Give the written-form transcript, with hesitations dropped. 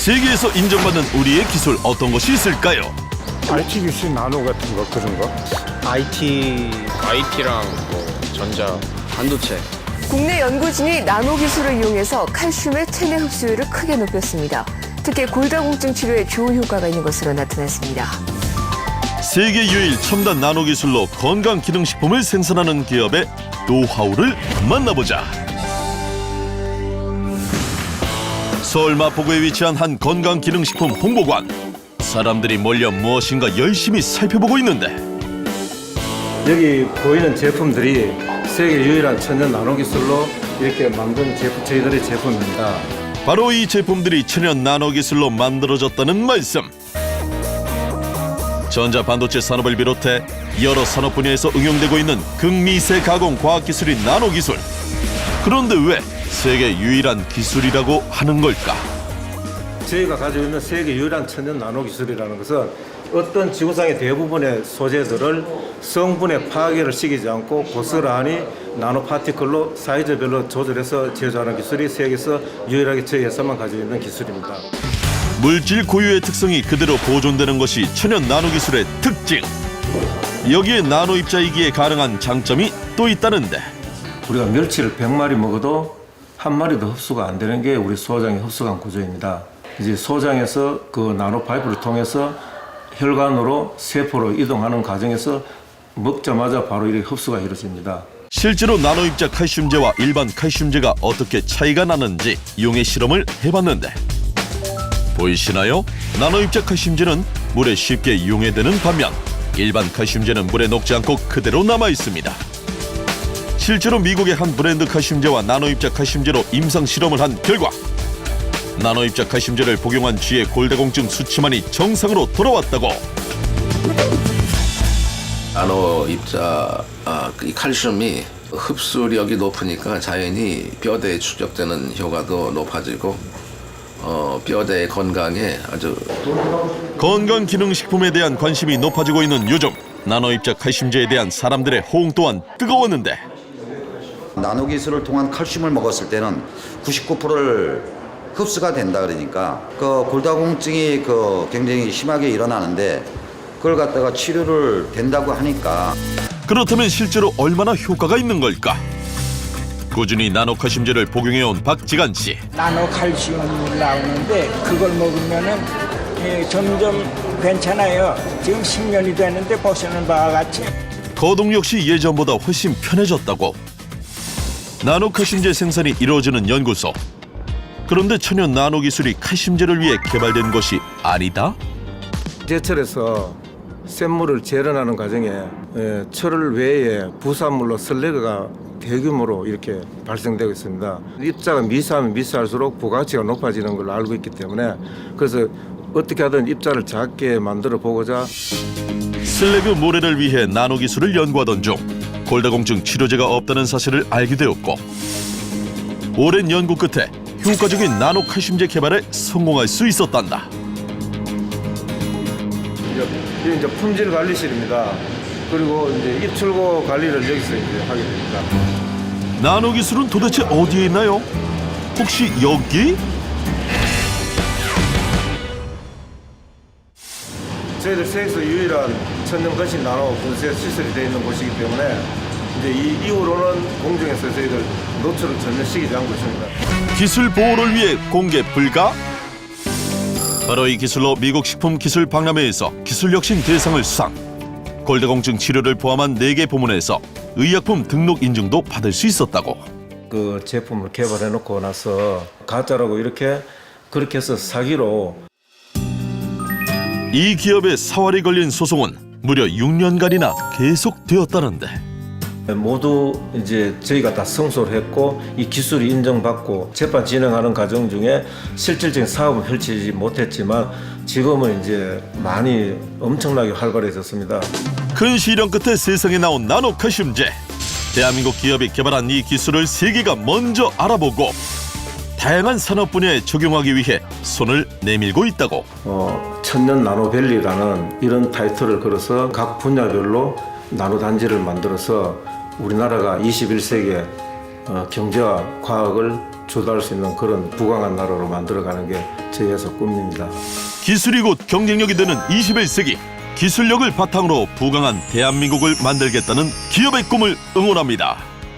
세계에서 인정받는 우리의 기술 어떤 것이 있을까요? IT 기술 나노 같은 거 그런 거? IT랑 뭐 전자, 반도체. 국내 연구진이 나노 기술을 이용해서 칼슘의 체내 흡수율을 크게 높였습니다. 특히 골다공증 치료에 좋은 효과가 있는 것으로 나타났습니다. 세계 유일 첨단 나노 기술로 건강 기능식품을 생산하는 기업의 노하우를 만나보자. 서울 마포구에 위치한 한 건강 기능식품 홍보관. 사람들이 몰려 무엇인가 열심히 살펴보고 있는데 여기 보이는 제품들이 세계 유일한 천연 나노 기술로 이렇게 만든 저희들의 제품입니다. 바로 이 제품들이 천연 나노 기술로 만들어졌다는 말씀. 전자 반도체 산업을 비롯해 여러 산업 분야에서 응용되고 있는 극미세 가공 과학기술인 나노 기술. 그런데 왜 세계 유일한 기술이라고 하는 걸까? 저희가 가지고 있는 세계 유일한 천연 나노 기술이라는 것은 어떤 지구상의 대부분의 소재들을 성분의 파괴를 시키지 않고 고스란히 나노 파티클로 사이즈별로 조절해서 제조하는 기술이 세계에서 유일하게 저희 회사만 가지고 있는 기술입니다. 물질 고유의 특성이 그대로 보존되는 것이 천연 나노 기술의 특징. 여기에 나노 입자이기에 가능한 장점이 또 있다는데 우리가 멸치를 100마리 먹어도 한 마리도 흡수가 안 되는 게 우리 소장의 흡수관 구조입니다. 이제 소장에서 그 나노 파이프를 통해서 혈관으로 세포로 이동하는 과정에서 먹자마자 바로 이렇게 흡수가 이루어집니다. 실제로 나노 입자 칼슘제와 일반 칼슘제가 어떻게 차이가 나는지 용해 실험을 해봤는데 보이시나요? 나노 입자 칼슘제는 물에 쉽게 용해되는 반면 일반 칼슘제는 물에 녹지 않고 그대로 남아 있습니다. 실제로 미국의 한 브랜드 칼슘제와 나노 입자 칼슘제로 임상 실험을 한 결과 나노 입자 칼슘제를 복용한 뒤에 골다공증 수치만이 정상으로 돌아왔다고. 나노 입자 이 칼슘이 흡수력이 높으니까 자연히 뼈대에 축적되는 효과도 높아지고 뼈대 건강에 아주 건강기능식품에 대한 관심이 높아지고 있는 요즘 나노 입자 칼슘제에 대한 사람들의 호응 또한 뜨거웠는데 나노 기술을 통한 칼슘을 먹었을 때는 99%를 흡수가 된다 그러니까 그 골다공증이 굉장히 심하게 일어나는데 그걸 갖다가 치료를 된다고 하니까 그렇다면 실제로 얼마나 효과가 있는 걸까? 꾸준히 나노 칼슘제를 복용해온 박지간 씨. 나노 칼슘이 나오는데 그걸 먹으면은 점점 괜찮아요. 지금 10년이 됐는데 보시는 바와 같이 거동 역시 예전보다 훨씬 편해졌다고. 나노 칼슘제 생산이 이루어지는 연구소. 그런데 천연 나노 기술이 칼슘제를 위해 개발된 것이 아니다? 제철에서 샘물을 재련하는 과정에 철을 외에 부산물로 슬래그가 대규모로 이렇게 발생되고 있습니다. 입자가 미세하면 미세할수록 부가가치가 높아지는 걸로 알고 있기 때문에 그래서 어떻게 하든 입자를 작게 만들어 보고자 슬래그 모래를 위해 나노 기술을 연구하던 중 골다공증 치료제가 없다는 사실을 알게 되었고 오랜 연구 끝에 효과적인 나노 칼슘제 개발에 성공할 수 있었단다. 이게 이제 품질 관리실입니다. 그리고 이제 입출고 관리를 여기서 이제 하게 됩니다. 나노 기술은 도대체 어디에 있나요? 혹시 여기? 저희들 세계에서 유일한 천연 거신 나노 분쇄 시설이 되어 있는 곳이기 때문에 이제 이 이후로는 공중에서 저희들 노출을 전혀 시키지 않고 있습니다. 기술 보호를 위해 공개 불가? 바로 이 기술로 미국 식품기술박람회에서 기술혁신 대상을 수상. 골다공증 치료를 포함한 4개 부문에서 의약품 등록 인증도 받을 수 있었다고. 그 제품을 개발해 놓고 나서 가짜라고 그렇게 해서 사기로 이 기업의 사활이 걸린 소송은 무려 6년간이나 계속되었다는데 모두 이제 저희가 다 승소를 했고 이 기술이 인정받고 재판 진행하는 과정 중에 실질적인 사업은 펼치지 못했지만 지금은 이제 많이 엄청나게 활발해졌습니다. 큰 시련 끝에 세상에 나온 나노 칼슘제. 대한민국 기업이 개발한 이 기술을 세계가 먼저 알아보고 다양한 산업 분야에 적용하기 위해 손을 내밀고 있다고. 천년 나노밸리라는 이런 타이틀을 걸어서 각 분야별로 나노단지를 만들어서 우리나라가 21세기에 경제와 과학을 주도할 수 있는 그런 부강한 나라로 만들어가는 게 저희 회사 꿈입니다. 기술이 곧 경쟁력이 되는 21세기. 기술력을 바탕으로 부강한 대한민국을 만들겠다는 기업의 꿈을 응원합니다.